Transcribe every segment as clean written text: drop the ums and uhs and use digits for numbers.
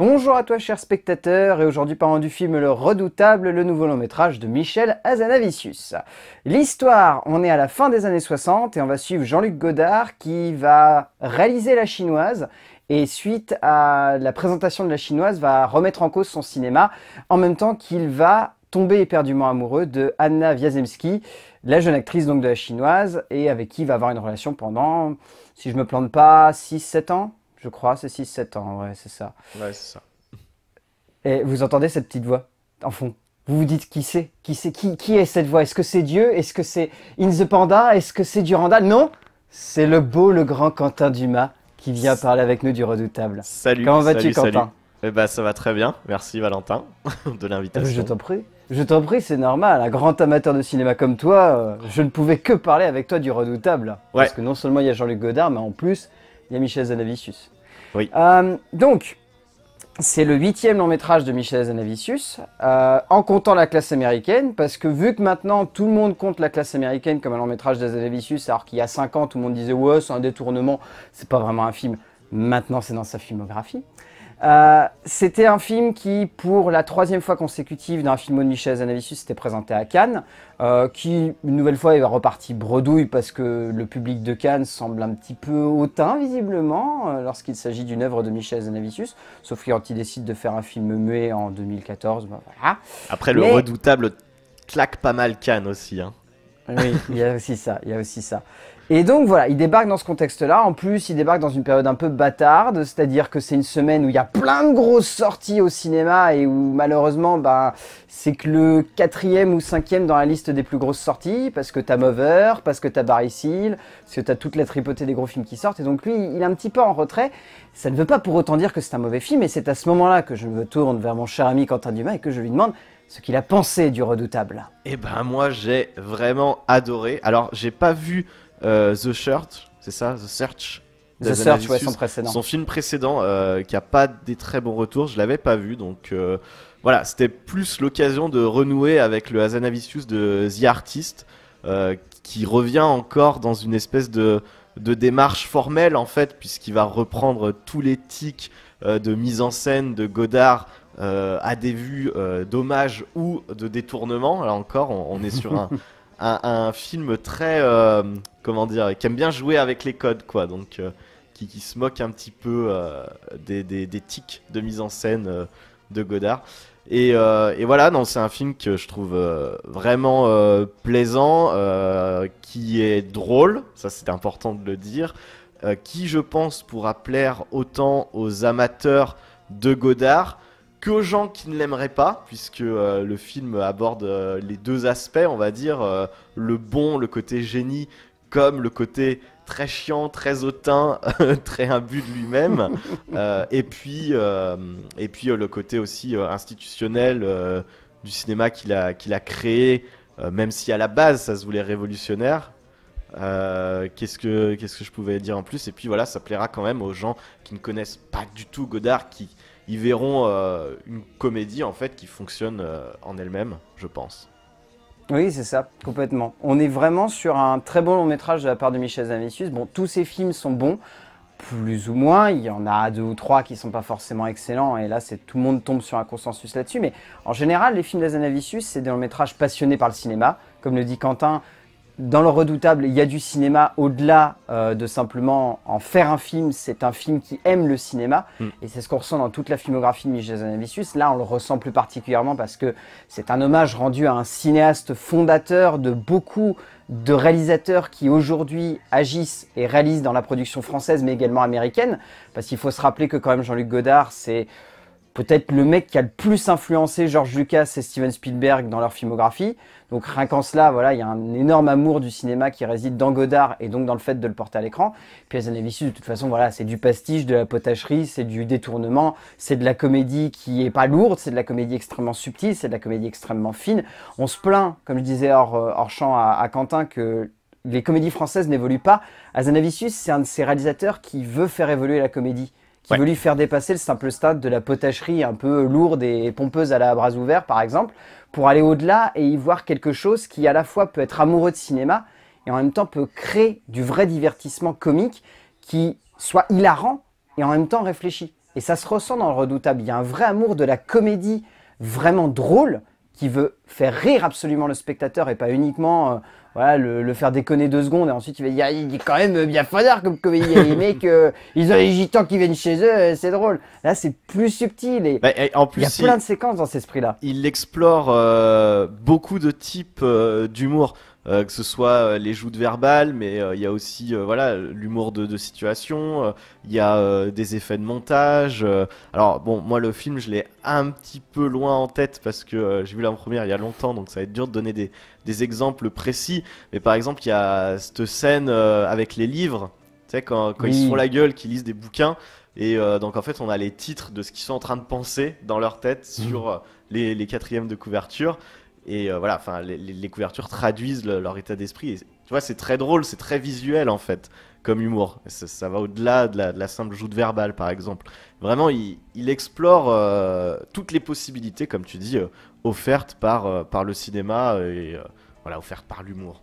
Bonjour à toi cher spectateur, et aujourd'hui parlons du film Le Redoutable, le nouveau long métrage de Michel Hazanavicius. L'histoire, on est à la fin des années 60 et on va suivre Jean-Luc Godard qui va réaliser La Chinoise et suite à la présentation de La Chinoise va remettre en cause son cinéma en même temps qu'il va tomber éperdument amoureux de Anna Wiazemski, la jeune actrice donc de La Chinoise et avec qui il va avoir une relation pendant, si je me plante pas, 6-7 ans. Je crois, c'est 6-7 ans, ouais, c'est ça. Ouais, c'est ça. Et vous entendez cette petite voix en fond. Vous vous dites qui c'est? Qui est cette voix? Est-ce que c'est Dieu? Est-ce que c'est In the Panda? Est-ce que c'est Durandal? Non, c'est le beau, le grand Quentin Dumas qui vient parler avec nous du Redoutable. Salut, Comment vas-tu, salut, salut. Quentin? Eh ben, ça va très bien. Merci Valentin de Je l'invitation. t'en prie. Je t'en prie, c'est normal. Un grand amateur de cinéma comme toi, je ne pouvais que parler avec toi du Redoutable. Ouais, Parce que non seulement il y a Jean-Luc Godard, mais en plus, il y a Michel Hazanavicius. oui. Donc, c'est le 8e long métrage de Michel Hazanavicius, en comptant la classe américaine, parce que vu que maintenant tout le monde compte la classe américaine comme un long métrage d'Hazanavicius, alors qu'il y a 5 ans tout le monde disait ouais c'est un détournement, c'est pas vraiment un film, maintenant c'est dans sa filmographie. C'était un film qui, pour la 3e fois consécutive d'un film de Michel Hazanavicius, s'était présenté à Cannes, qui, une nouvelle fois, est reparti bredouille parce que le public de Cannes semble un petit peu hautain, visiblement, lorsqu'il s'agit d'une œuvre de Michel Hazanavicius, sauf quand il décide de faire un film muet en 2014, ben voilà. Après, le Mais redoutable claque pas mal Cannes aussi, hein. oui, il y a aussi ça, il y a aussi ça. Et donc voilà, il débarque dans ce contexte-là. En plus, il débarque dans une période un peu bâtarde, c'est-à-dire que c'est une semaine où il y a plein de grosses sorties au cinéma et où malheureusement, ben, c'est que le 4e ou 5e dans la liste des plus grosses sorties, parce que t'as Mover, parce que t'as Barry Seal, parce que t'as toute la tripotée des gros films qui sortent. Et donc lui, il est un petit peu en retrait. Ça ne veut pas pour autant dire que c'est un mauvais film, et c'est à ce moment-là que je me tourne vers mon cher ami Quentin Dumas et que je lui demande ce qu'il a pensé du Redoutable. Eh ben, moi, j'ai vraiment adoré. Alors, j'ai pas vu The Search, c'est ça? The Search The Search, ouais, son d'Hazanavicius, précédent. son film précédent, qui a pas des très bons retours. Je l'avais pas vu, donc voilà, c'était plus l'occasion de renouer avec le Hazanavicius de The Artist, qui revient encore dans une espèce de démarche formelle en fait, puisqu'il va reprendre tous les tics de mise en scène de Godard à des vues d'hommage ou de détournement. Là encore, on est sur un film très, comment dire, qui aime bien jouer avec les codes, quoi. Donc, qui se moque un petit peu des tics de mise en scène de Godard. Et voilà, non, c'est un film que je trouve vraiment plaisant, qui est drôle, ça c'est important de le dire, qui je pense pourra plaire autant aux amateurs de Godard qu'aux gens qui ne l'aimeraient pas, puisque le film aborde les deux aspects, on va dire, le bon, le côté génie, comme le côté très chiant, très hautain, très imbu de lui-même, et puis le côté aussi institutionnel du cinéma qu'il a créé, même si à la base ça se voulait révolutionnaire. Qu'est-ce que je pouvais dire en plus? Et puis voilà, ça plaira quand même aux gens qui ne connaissent pas du tout Godard, qui ils verront une comédie en fait qui fonctionne en elle-même, je pense. Oui, c'est ça, complètement. On est vraiment sur un très bon long métrage de la part de Michel Hazanavicius. Bon, tous ses films sont bons, plus ou moins. Il y en a 2 ou 3 qui sont pas forcément excellents, et là, tout le monde tombe sur un consensus là-dessus. Mais en général, les films d'Hazanavicius, c'est des longs métrages passionnés par le cinéma. Comme le dit Quentin, dans Le Redoutable, il y a du cinéma au-delà de simplement en faire un film. C'est un film qui aime le cinéma. Mm. Et c'est ce qu'on ressent dans toute la filmographie de Michel Hazanavicius. Là, on le ressent plus particulièrement parce que c'est un hommage rendu à un cinéaste fondateur de beaucoup de réalisateurs qui aujourd'hui agissent et réalisent dans la production française, mais également américaine. Parce qu'il faut se rappeler que quand même Jean-Luc Godard, c'est peut-être le mec qui a le plus influencé George Lucas et Steven Spielberg dans leur filmographie. Donc rien qu'en cela, voilà, il y a un énorme amour du cinéma qui réside dans Godard et donc dans le fait de le porter à l'écran. Puis Hazanavicius, de toute façon, voilà, c'est du pastiche, de la potacherie, c'est du détournement, c'est de la comédie qui est pas lourde, c'est de la comédie extrêmement subtile, c'est de la comédie extrêmement fine. On se plaint, comme je disais hors champ à Quentin, que les comédies françaises n'évoluent pas. Hazanavicius, c'est un de ces réalisateurs qui veut faire évoluer la comédie, qui veut lui faire dépasser le simple stade de la potacherie un peu lourde et pompeuse à la bras ouvert, par exemple, pour aller au-delà et y voir quelque chose qui à la fois peut être amoureux de cinéma et en même temps peut créer du vrai divertissement comique qui soit hilarant et en même temps réfléchi. et ça se ressent dans Le Redoutable. Il y a un vrai amour de la comédie vraiment drôle qui veut faire rire absolument le spectateur et pas uniquement voilà, le faire déconner 2 secondes et ensuite il va dire il est quand même bien fadard comme comédie. Les mecs, ils ont les gitans qui viennent chez eux, c'est drôle. Là, c'est plus subtil et en plus, il y a plein de séquences dans cet esprit-là. Il explore beaucoup de types d'humour. Que ce soit les joutes verbales, mais il y a aussi voilà l'humour de situation. Il y a des effets de montage. Alors bon, moi le film je l'ai un petit peu loin en tête parce que j'ai vu la première il y a longtemps, donc ça va être dur de donner des exemples précis. Mais par exemple, il y a cette scène avec les livres, tu sais quand ils se font la gueule, qu'ils lisent des bouquins. Et donc en fait on a les titres de ce qu'ils sont en train de penser dans leur tête sur les quatrièmes de couverture. Et voilà, enfin, les couvertures traduisent leur état d'esprit. Et, tu vois, c'est très drôle, c'est très visuel en fait, comme humour. Ça va au-delà de la simple joute verbale, par exemple. Vraiment, il explore toutes les possibilités, comme tu dis, offertes par le cinéma et voilà, offertes par l'humour.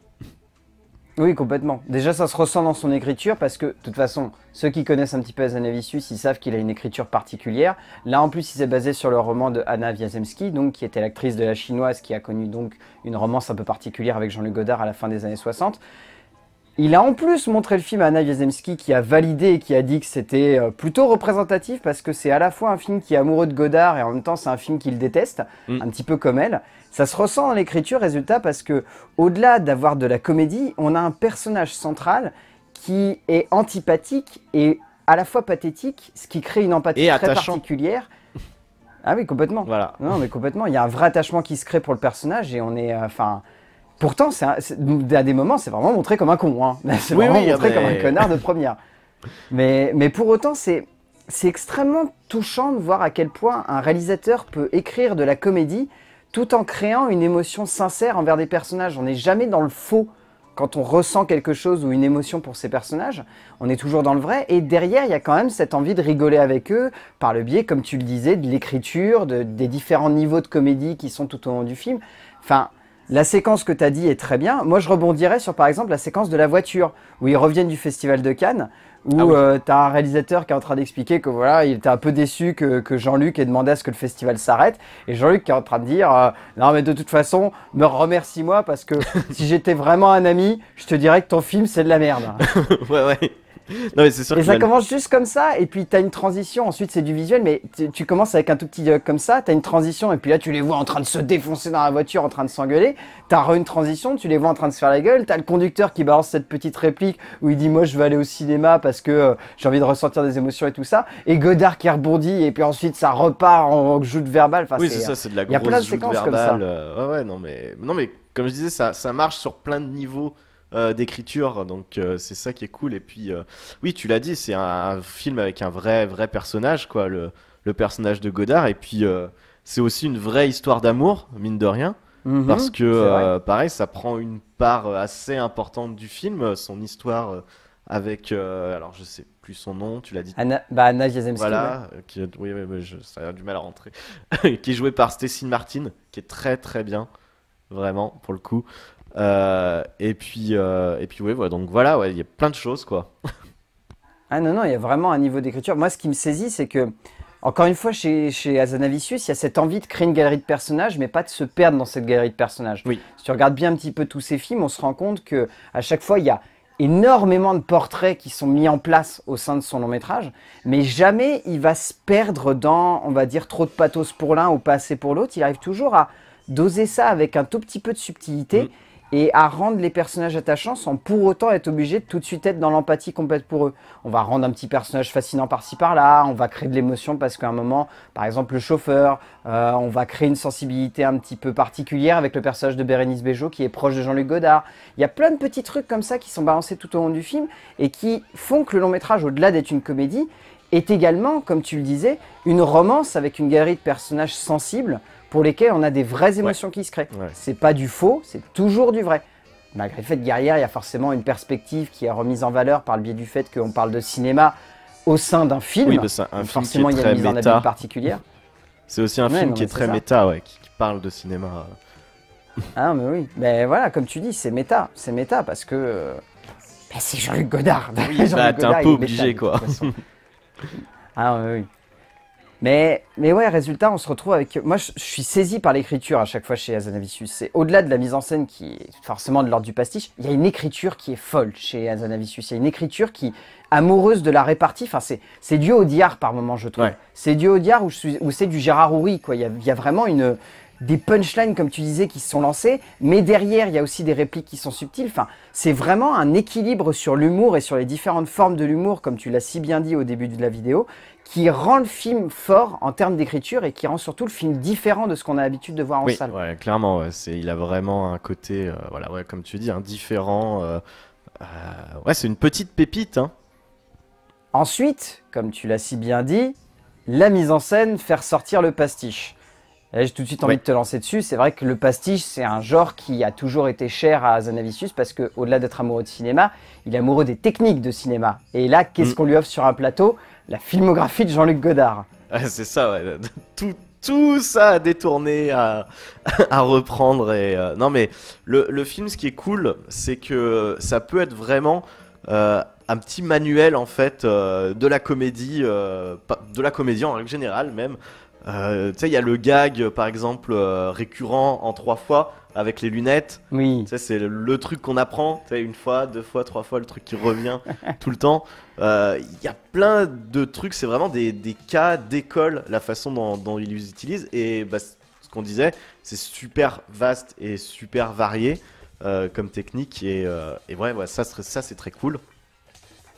Oui, complètement. Déjà, ça se ressent dans son écriture parce que, de toute façon, ceux qui connaissent un petit peu Hazanavicius, ils savent qu'il a une écriture particulière. Là, en plus, il s'est basé sur le roman de Anna Wiazemski, donc, qui était l'actrice de La Chinoise, qui a connu donc une romance un peu particulière avec Jean-Luc Godard à la fin des années 60. Il a en plus montré le film à Anna Wiazemski qui a validé et qui a dit que c'était plutôt représentatif parce que c'est à la fois un film qui est amoureux de Godard et en même temps c'est un film qu'il déteste, un petit peu comme elle. Ça se ressent dans l'écriture, résultat, parce que au-delà d'avoir de la comédie, on a un personnage central qui est antipathique et à la fois pathétique, ce qui crée une empathie et très attachant. Particulière. Ah oui, complètement. Voilà. Non, mais complètement. Il y a un vrai attachement qui se crée pour le personnage et on est... Pourtant, à des moments, c'est vraiment montré comme un con. Hein. C'est vraiment montré comme un connard de première. Mais pour autant, c'est extrêmement touchant de voir à quel point un réalisateur peut écrire de la comédie tout en créant une émotion sincère envers des personnages. On n'est jamais dans le faux quand on ressent quelque chose ou une émotion pour ces personnages. On est toujours dans le vrai. Et derrière, il y a quand même cette envie de rigoler avec eux par le biais, comme tu le disais, de l'écriture, des différents niveaux de comédie qui sont tout au long du film. Enfin... La séquence que tu as dit est très bien. Moi, je rebondirais sur, par exemple, la séquence de la voiture, où ils reviennent du Festival de Cannes, où tu as un réalisateur qui est en train d'expliquer que voilà, il était un peu déçu que Jean-Luc ait demandé à ce que le festival s'arrête. Et Jean-Luc qui est en train de dire non, mais de toute façon, me remercie-moi parce que si j'étais vraiment un ami, je te dirais que ton film, c'est de la merde. Ouais. Non, mais c'est sûr et ça commence juste comme ça, et puis tu as une transition, ensuite c'est du visuel, mais tu commences avec un tout petit dialogue comme ça, tu as une transition, et puis là tu les vois en train de se défoncer dans la voiture, en train de s'engueuler, tu as une transition, tu les vois en train de se faire la gueule, tu as le conducteur qui balance cette petite réplique où il dit moi je veux aller au cinéma parce que j'ai envie de ressentir des émotions et tout ça, et Godard qui rebondit, et puis ensuite ça repart en joute verbale. Enfin, oui, c'est ça, c'est de la grosse y a plein de joute séquences verbale. comme ça. Ouais, non mais comme je disais, ça marche sur plein de niveaux. D'écriture, donc c'est ça qui est cool. Et puis oui, tu l'as dit, c'est un film avec un vrai personnage, quoi, le personnage de Godard. Et puis c'est aussi une vraie histoire d'amour, mine de rien, parce que pareil, ça prend une part assez importante du film, son histoire avec alors je sais plus son nom, tu l'as dit. Anna Wiazemski. Voilà, oui, ça a du mal à rentrer. Qui est joué par Stacey Martin, qui est très bien, vraiment, pour le coup. Et puis ouais, voilà, donc voilà, ouais, il y a plein de choses, quoi. Ah non, il y a vraiment un niveau d'écriture. Moi, ce qui me saisit, c'est que, encore une fois, chez Hazanavicius, il y a cette envie de créer une galerie de personnages, mais pas de se perdre dans cette galerie de personnages. Oui. Si tu regardes bien un petit peu tous ces films, on se rend compte que à chaque fois, il y a énormément de portraits qui sont mis en place au sein de son long métrage, mais jamais il va se perdre dans, on va dire, trop de pathos pour l'un ou pas assez pour l'autre. Il arrive toujours à doser ça avec un tout petit peu de subtilité. Et à rendre les personnages attachants sans pour autant être obligé de tout de suite être dans l'empathie complète pour eux. On va rendre un petit personnage fascinant par-ci par-là, on va créer de l'émotion parce qu'à un moment, par exemple le chauffeur, on va créer une sensibilité un petit peu particulière avec le personnage de Bérénice Bejo qui est proche de Jean-Luc Godard. Il y a plein de petits trucs comme ça qui sont balancés tout au long du film et qui font que le long métrage, au-delà d'être une comédie, est également, comme tu le disais, une romance avec une galerie de personnages sensibles pour lesquels on a des vraies émotions qui se créent. Ouais. C'est pas du faux, c'est toujours du vrai. Malgré le fait que derrière, il y a forcément une perspective qui est remise en valeur par le biais du fait qu'on parle de cinéma au sein d'un film. Oui, c'est un film forcément, qui est il y a une mise méta. en abîme particulière. C'est aussi un film qui est très méta, ouais, qui parle de cinéma. Ah mais oui, mais voilà, comme tu dis, c'est méta parce que c'est Jean-Luc Godard. Oui, t'es un peu obligé, quoi. Ah oui. Mais ouais, résultat, on se retrouve avec... Moi, je suis saisi par l'écriture à chaque fois chez Hazanavicius. C'est au-delà de la mise en scène qui est forcément de l'ordre du pastiche, il y a une écriture qui est folle chez Hazanavicius. Il y a une écriture qui, amoureuse de la répartie, enfin, c'est du Audiard par moment, je trouve. Ouais. C'est du Audiard où c'est du Gérard Houry, quoi. Il y a vraiment des punchlines, comme tu disais, qui se sont lancées, mais derrière, il y a aussi des répliques qui sont subtiles. Enfin, c'est vraiment un équilibre sur l'humour et sur les différentes formes de l'humour, comme tu l'as si bien dit au début de la vidéo, qui rend le film fort en termes d'écriture et qui rend surtout le film différent de ce qu'on a l'habitude de voir en salle. Ouais, clairement, ouais, il a vraiment un côté, voilà, ouais, comme tu dis, différent. Ouais, c'est une petite pépite, hein. Ensuite, comme tu l'as si bien dit, la mise en scène, faire sortir le pastiche. Là, j'ai tout de suite envie de te lancer dessus. C'est vrai que le pastiche, c'est un genre qui a toujours été cher à Hazanavicius parce qu'au-delà d'être amoureux de cinéma, il est amoureux des techniques de cinéma. Et là, qu'est-ce qu'on lui offre sur un plateau? La filmographie de Jean-Luc Godard. Ouais, c'est ça, ouais. Tout ça à détourner, à reprendre. Non, mais le film, ce qui est cool, c'est que ça peut être vraiment un petit manuel, en fait, de la comédie en règle générale, même. Tu sais, il y a le gag, par exemple, récurrent en 3 fois avec les lunettes. Oui. Tu sais, c'est le truc qu'on apprend, tu sais, 1 fois, 2 fois, 3 fois, le truc qui revient tout le temps. Il y a plein de trucs, c'est vraiment des cas d'école, la façon dont ils les utilisent. Et bah, ce qu'on disait, c'est super vaste et super varié comme technique. Et ouais, ça c'est très cool.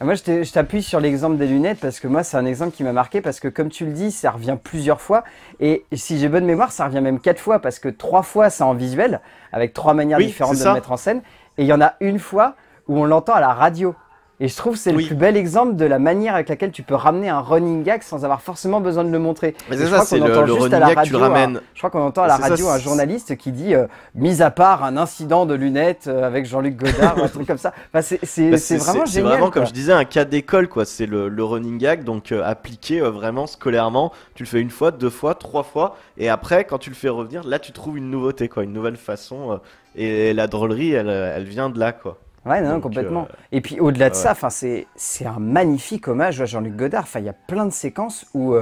Moi, je t'appuie sur l'exemple des lunettes parce que moi, c'est un exemple qui m'a marqué parce que comme tu le dis, ça revient plusieurs fois. Et si j'ai bonne mémoire, ça revient même 4 fois parce que 3 fois, c'est en visuel avec 3 manières différentes de le mettre en scène. Et il y en a une fois où on l'entend à la radio. Et je trouve que c'est le plus bel exemple de la manière avec laquelle tu peux ramener un running gag sans avoir forcément besoin de le montrer. Mais c'est ça, c'est le running gag, tu le ramènes. Je crois qu'on entend à la radio un journaliste qui dit mis à part un incident de lunettes avec Jean-Luc Godard ou un truc comme ça. Enfin, c'est vraiment génial. C'est vraiment, comme je disais, un cas d'école, quoi. C'est le running gag, donc appliqué vraiment scolairement. Tu le fais 1 fois, 2 fois, 3 fois. Et après, quand tu le fais revenir, là, tu trouves une nouveauté, quoi. Une nouvelle façon. Et la drôlerie, elle vient de là, quoi. Ouais, non, complètement. Et puis au-delà de ça, c'est un magnifique hommage à Jean-Luc Godard. Enfin, il y a plein de séquences où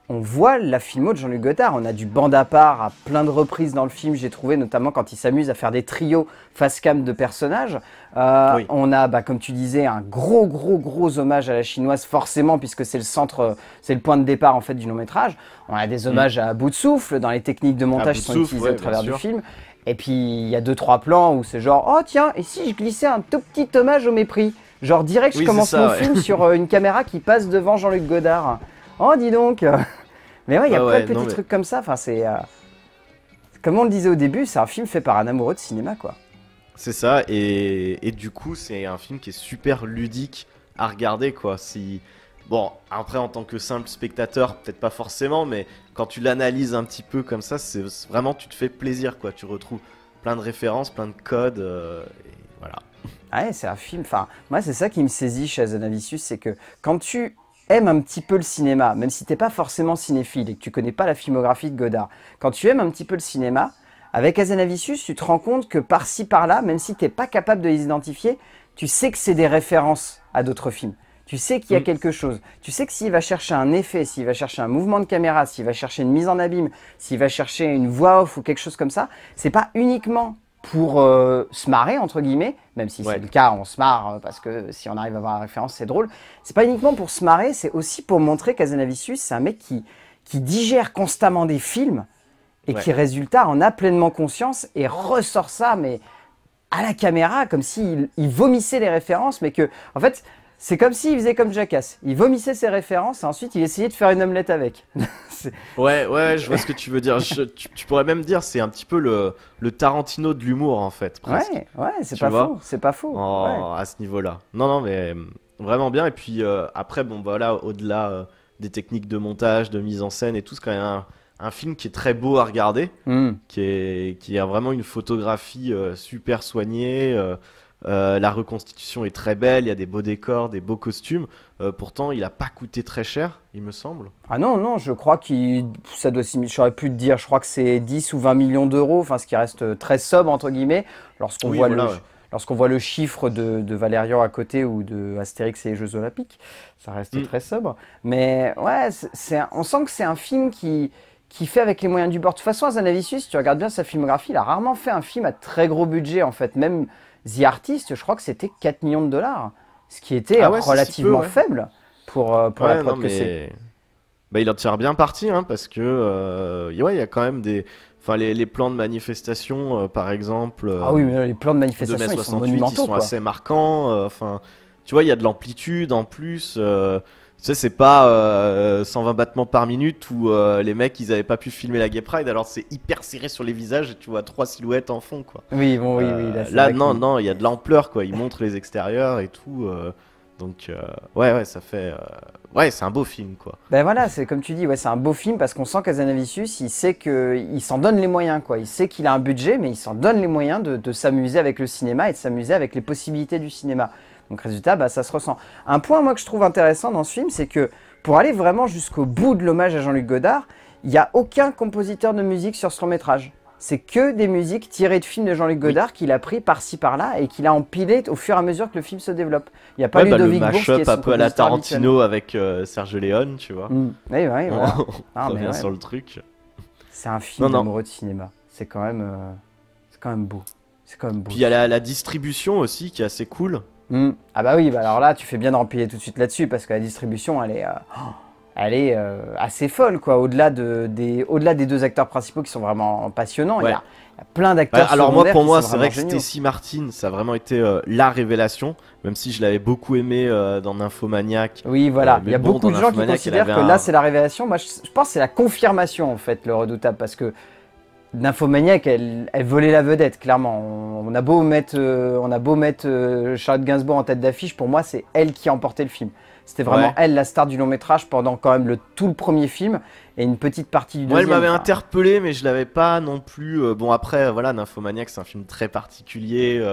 on voit la filmo de Jean-Luc Godard. On a du bande à part à plein de reprises dans le film, j'ai trouvé, notamment quand il s'amuse à faire des trios face cam de personnages. On a, bah, comme tu disais, un gros hommage à la chinoise, forcément, puisque c'est le centre, c'est le point de départ en fait du long métrage. On a des hommages à bout de souffle dans les techniques de montage qui sont utilisées au travers du film. Et puis, il y a 2-3 plans où c'est genre, oh tiens, et si je glissais un tout petit hommage au mépris? Genre, direct, je commence mon film sur une caméra qui passe devant Jean-Luc Godard. Oh, dis donc. Mais ouais, il y a plein de petits trucs comme ça. Enfin, c'est... comme on le disait au début, c'est un film fait par un amoureux de cinéma, quoi. C'est ça, et du coup, c'est un film qui est super ludique à regarder, quoi. Bon, après, en tant que simple spectateur, peut-être pas forcément, mais quand tu l'analyses un petit peu comme ça, c'est vraiment, tu te fais plaisir, quoi. Tu retrouves plein de références, plein de codes, et voilà. Ouais, c'est un film, enfin, moi, c'est ça qui me saisit chez Hazanavicius, c'est que quand tu aimes un petit peu le cinéma, même si t'es pas forcément cinéphile et que tu connais pas la filmographie de Godard, quand tu aimes un petit peu le cinéma, avec Hazanavicius, tu te rends compte que par-ci, par-là, même si t'es pas capable de les identifier, tu sais que c'est des références à d'autres films. Tu sais qu'il y a quelque chose. Tu sais que s'il va chercher un effet, s'il va chercher un mouvement de caméra, s'il va chercher une mise en abîme, s'il va chercher une voix off ou quelque chose comme ça, c'est pas uniquement pour se marrer, entre guillemets, même si c'est le cas, on se marre, parce que si on arrive à voir la référence, c'est drôle. C'est pas uniquement pour se marrer, c'est aussi pour montrer qu'Hazanavicius, c'est un mec qui digère constamment des films et qui, résultat, en a pleinement conscience et ressort ça, mais à la caméra, comme s'il vomissait les références, mais que, en fait... C'est comme s'il faisait comme Jackass. Il vomissait ses références et ensuite il essayait de faire une omelette avec. Ouais, je vois ce que tu veux dire. Tu pourrais même dire c'est un petit peu le Tarantino de l'humour en fait. Presque. Ouais, c'est pas faux. C'est pas faux. À ce niveau-là. Non, mais vraiment bien. Et puis après, bon, voilà, au-delà des techniques de montage, de mise en scène et tout, c'est quand même un film qui est très beau à regarder, qui a vraiment une photographie super soignée. La reconstitution est très belle, il y a des beaux décors, des beaux costumes. Pourtant, il a pas coûté très cher, il me semble. Ah non, je crois ça doit, j'aurais pu te dire, je crois que c'est 10 ou 20 millions d'euros, enfin ce qui reste très sobre entre guillemets. Lorsqu'on voit lorsqu'on voit le chiffre de Valérian à côté ou de Astérix et les Jeux Olympiques, ça reste très sobre. Mais ouais, on sent que c'est un film qui fait avec les moyens du bord. De toute façon, Hazanavicius, si tu regardes bien sa filmographie, il a rarement fait un film à très gros budget en fait. Même The Artist, je crois que c'était 4 millions de dollars, ce qui était relativement faible pour la prod que c'est. Bah, il en tire bien parti, hein, parce que il y a quand même des... Enfin, les plans de manifestation, par exemple, ah oui, mais les plans de manifestation, ils sont monumentaux, ils sont assez marquants. Enfin, tu vois, il y a de l'amplitude en plus. Tu sais, c'est pas 120 battements par minute où les mecs, ils avaient pas pu filmer la Gay Pride, alors c'est hyper serré sur les visages et tu vois 3 silhouettes en fond, quoi. Oui, bon, oui. Là non, il y a de l'ampleur, quoi. Ils montrent les extérieurs et tout. Donc, ouais, ça fait... ouais, c'est un beau film, quoi. Ben voilà, c'est comme tu dis, ouais, c'est un beau film parce qu'on sent qu'Hazanavicius, il sait qu'il s'en donne les moyens, quoi. Il sait qu'il a un budget, mais il s'en donne les moyens de s'amuser avec le cinéma et de s'amuser avec les possibilités du cinéma. Donc, résultat, bah, ça se ressent. Un point, moi, que je trouve intéressant dans ce film, c'est que pour aller vraiment jusqu'au bout de l'hommage à Jean-Luc Godard, il n'y a aucun compositeur de musique sur ce long-métrage. C'est que des musiques tirées de films de Jean-Luc Godard qu'il a pris par-ci par-là et qu'il a empilé au fur et à mesure que le film se développe. Il n'y a pas Ludovic Bourges qui est son un peu à la Tarantino avec Serge Leone, tu vois. Oui, voilà. On revient sur le truc. C'est un film d'amoureux de cinéma. C'est quand même beau. C'est quand même beau. Puis il y a la distribution aussi qui est assez cool. Ah bah oui, alors là, tu fais bien de rempiler tout de suite là-dessus parce que la distribution, elle est assez folle, quoi. Au-delà des 2 acteurs principaux qui sont vraiment passionnants, il y a plein d'acteurs alors secondaires pour moi, qui sont c'est vrai que géniaux. Stacey Martin, ça a vraiment été la révélation, même si je l'avais beaucoup aimé dans Nymphomaniac. Oui, voilà. Il y a beaucoup de gens qui considèrent que là, c'est la révélation. Moi, je pense que c'est la confirmation, en fait, Le Redoutable, parce que Nymphomaniac, elle volait la vedette, clairement. On a beau mettre Charlotte Gainsbourg en tête d'affiche, pour moi, c'est elle qui a emporté le film. C'était vraiment elle la star du long métrage pendant quand même tout le premier film et une petite partie du deuxième. Elle m'avait interpellé, mais je l'avais pas non plus. Bon, après, voilà, Nymphomaniac, c'est un film très particulier.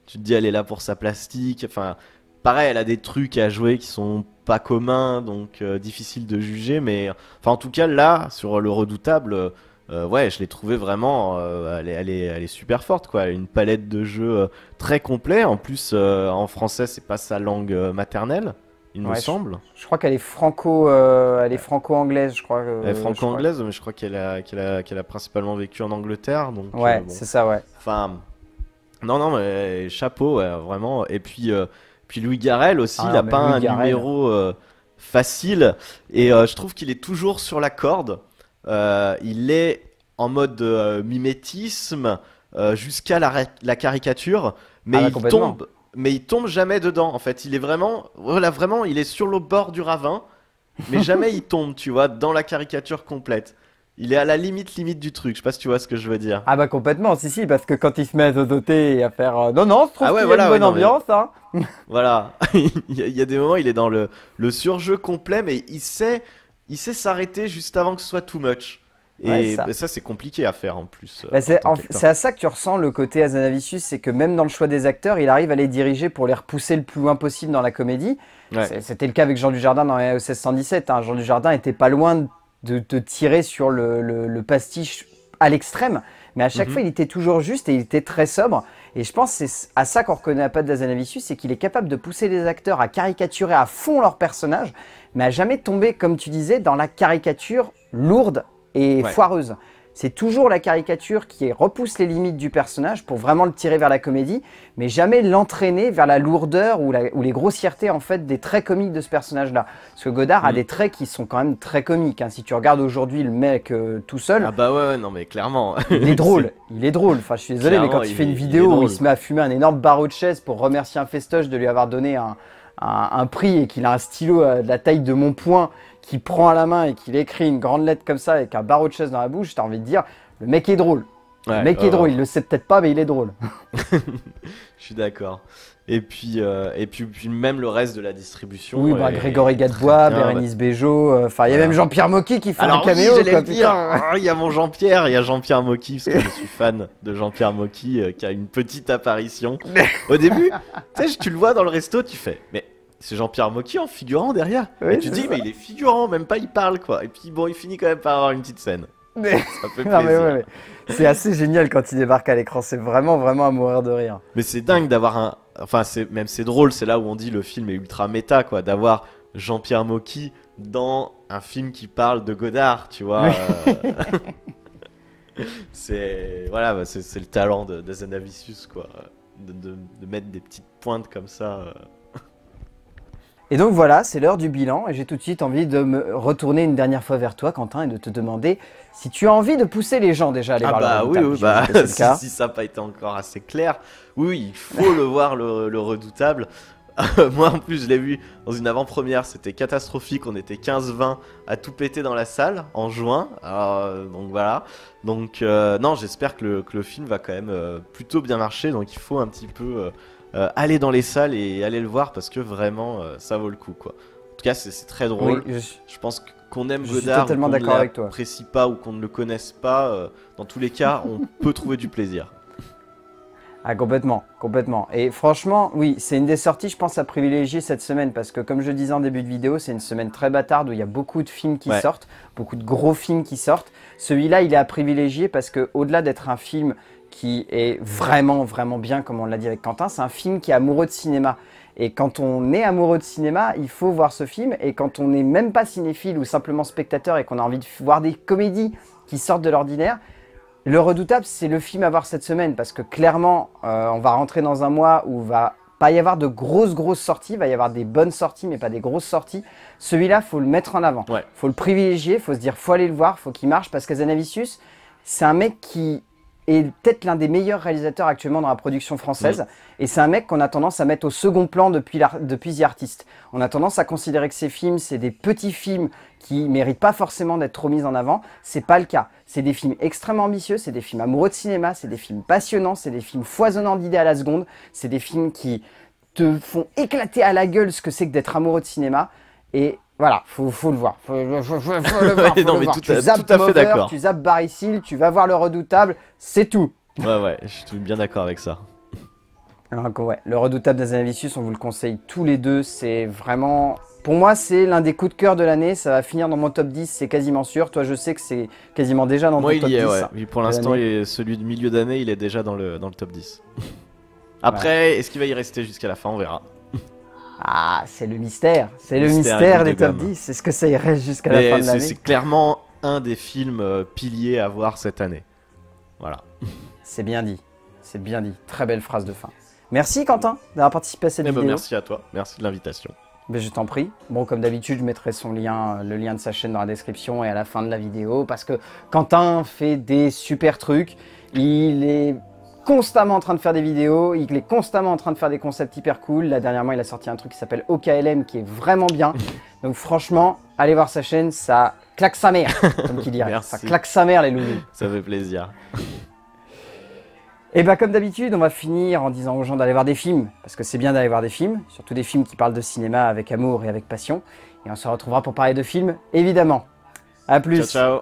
Tu te dis, elle est là pour sa plastique. Enfin, pareil, elle a des trucs à jouer qui sont pas communs, donc difficile de juger. Mais enfin, en tout cas, là, sur Le Redoutable, ouais, je l'ai trouvé vraiment. Elle est super forte, quoi. Elle a une palette de jeux très complet. En plus, en français, c'est pas sa langue maternelle. Il me semble. Je crois qu'elle est franco-anglaise, je crois. Elle est franco-anglaise, mais je crois qu'elle a principalement vécu en Angleterre. Donc, ouais, c'est ça, ouais. Enfin, non, mais chapeau, ouais, vraiment. Et puis Louis Garrel aussi, il a pas un numéro facile. Et je trouve qu'il est toujours sur la corde. Il est en mode mimétisme jusqu'à la caricature, mais il tombe jamais dedans, en fait. Il est vraiment, il est sur le bord du ravin, mais jamais il tombe, tu vois, dans la caricature complète. Il est à la limite du truc. Je sais pas si tu vois ce que je veux dire. Ah bah complètement, si, parce que quand il se met à zozoter et à faire non, je trouve qu'il y a une bonne ambiance, hein. Voilà, il y a des moments, il est dans le surjeu complet, mais il sait s'arrêter juste avant que ce soit too much. Et ça c'est compliqué à faire en plus. Bah c'est à ça que tu ressens le côté Hazanavicius, c'est que même dans le choix des acteurs, il arrive à les diriger pour les repousser le plus loin possible dans la comédie. Ouais. C'était le cas avec Jean Dujardin dans AO 1617. Hein. Jean Dujardin était pas loin de te tirer sur le pastiche à l'extrême, mais à chaque fois il était toujours juste et il était très sobre. Et je pense que c'est à ça qu'on reconnaît la patte d'Hazanavicius, c'est qu'il est capable de pousser les acteurs à caricaturer à fond leur personnage, mais à jamais tomber, comme tu disais, dans la caricature lourde et foireuse. C'est toujours la caricature qui repousse les limites du personnage pour vraiment le tirer vers la comédie, mais jamais l'entraîner vers la lourdeur ou les grossièretés en fait des traits comiques de ce personnage-là. Parce que Godard a des traits qui sont quand même très comiques. Hein. Si tu regardes aujourd'hui le mec tout seul, ah bah ouais, non mais clairement, il est drôle. Il est drôle. Enfin, je suis désolé, clairement, mais quand il fait une vidéo où il se met à fumer un énorme barreau de chaise pour remercier un festoche de lui avoir donné un prix et qu'il a un stylo de la taille de mon poing qu'il prend à la main et qu'il écrit une grande lettre comme ça avec un barreau de chaise dans la bouche, t'as envie de dire, le mec est drôle. Le mec est drôle, il le sait peut-être pas, mais il est drôle. Je suis d'accord. Et puis même le reste de la distribution. Oui, Grégory Gadebois, Bérénice Bejo, enfin il y a même Jean-Pierre Mocky qui fait un caméo. Il y a mon Jean-Pierre, il y a Jean-Pierre Mocky, parce que je suis fan de Jean-Pierre Mocky qui a une petite apparition. Au début, tu le vois dans le resto, tu fais, mais c'est Jean-Pierre Mocky en figurant derrière. Oui, et tu te dis, mais il est figurant, même pas il parle quoi. Et puis bon, il finit quand même par avoir une petite scène. Ça fait Non, plaisir. ouais. C'est assez génial quand il débarque à l'écran. C'est vraiment, vraiment à mourir de rire. Mais c'est dingue d'avoir un. Enfin, c'est drôle, c'est là où on dit le film est ultra méta, quoi. D'avoir Jean-Pierre Mocky dans un film qui parle de Godard, tu vois. Voilà, bah, c'est le talent d'Azanavicius, quoi. De mettre des petites pointes comme ça. Et donc voilà, c'est l'heure du bilan et j'ai tout de suite envie de me retourner une dernière fois vers toi, Quentin, et de te demander si tu as envie de pousser les gens déjà à aller voir bah le oui, Redoutable. oui, bah, J'imagine que c'est le cas. si ça n'a pas été encore assez clair, oui, il faut le voir, le Redoutable. Moi, en plus, je l'ai vu dans une avant-première, c'était catastrophique. On était 15-20 à tout péter dans la salle en juin. Donc voilà. Donc, non, j'espère que le film va quand même plutôt bien marcher. Donc, il faut un petit peu aller dans les salles et aller le voir parce que vraiment, ça vaut le coup, quoi. En tout cas, c'est très drôle. Oui, Je pense qu'on aime je suis Godard, totalement ou qu'on d'accord ne avec toi. l'apprécie pas ou qu'on ne le connaisse pas. Dans tous les cas, on peut trouver du plaisir. Ah, complètement. Et franchement, oui, c'est une des sorties, je pense, à privilégier cette semaine parce que, comme je le disais en début de vidéo, c'est une semaine très bâtarde où il y a beaucoup de films qui sortent, beaucoup de gros films qui sortent. Celui-là, il est à privilégier parce que, au-delà d'être un film qui est vraiment, vraiment bien, comme on l'a dit avec Quentin, c'est un film qui est amoureux de cinéma. Et quand on est amoureux de cinéma, il faut voir ce film. Et quand on n'est même pas cinéphile ou simplement spectateur et qu'on a envie de voir des comédies qui sortent de l'ordinaire, Le Redoutable, c'est le film à voir cette semaine parce que clairement, on va rentrer dans un mois où va pas y avoir de grosses sorties, il va y avoir des bonnes sorties, mais pas des grosses sorties. Celui-là, faut le mettre en avant, faut le privilégier, faut se dire, faut aller le voir, faut qu'il marche parce qu'Azanavicius, c'est un mec qui est peut-être l'un des meilleurs réalisateurs actuellement dans la production française. Et c'est un mec qu'on a tendance à mettre au second plan depuis The Artist. On a tendance à considérer que ces films, c'est des petits films qui méritent pas forcément d'être trop mis en avant. C'est pas le cas. C'est des films extrêmement ambitieux, c'est des films amoureux de cinéma, c'est des films passionnants, c'est des films foisonnants d'idées à la seconde, c'est des films qui te font éclater à la gueule ce que c'est que d'être amoureux de cinéma. Et voilà, faut le voir. Faut le voir. Non, mais tout à fait Mover, d'accord. tu zappes Barry Seal, tu vas voir Le Redoutable, c'est tout. Ouais, je suis bien d'accord avec ça. Donc, ouais, Le Redoutable d'Azanavicius, on vous le conseille tous les deux. C'est vraiment... Pour moi, c'est l'un des coups de cœur de l'année. Ça va finir dans mon top 10, c'est quasiment sûr. Toi, je sais que c'est quasiment déjà dans ton top 10. Ouais. Pour l'instant, celui de milieu d'année, il est déjà dans le top 10. Après, est-ce qu'il va y rester jusqu'à la fin? On verra. Ah, c'est le mystère. C'est le mystère des top 10. Est-ce que ça y reste jusqu'à la fin de l'année? C'est clairement un des films piliers à voir cette année. Voilà. C'est bien dit. C'est bien dit. Très belle phrase de fin. Merci Quentin d'avoir participé à cette vidéo. Merci à toi. Merci de l'invitation. Ben, je t'en prie. Bon, comme d'habitude, je mettrai son lien, le lien de sa chaîne dans la description et à la fin de la vidéo parce que Quentin fait des super trucs. Il est constamment en train de faire des vidéos, il est constamment en train de faire des concepts hyper cool. Là, dernièrement, il a sorti un truc qui s'appelle OKLM qui est vraiment bien. Donc franchement, allez voir sa chaîne, ça claque sa mère, comme qu'il dirait. Ça claque sa mère, les loulous. Ça fait plaisir. Et bah comme d'habitude, on va finir en disant aux gens d'aller voir des films, parce que c'est bien d'aller voir des films, surtout des films qui parlent de cinéma avec amour et avec passion. Et on se retrouvera pour parler de films, évidemment. À plus. Ciao, ciao.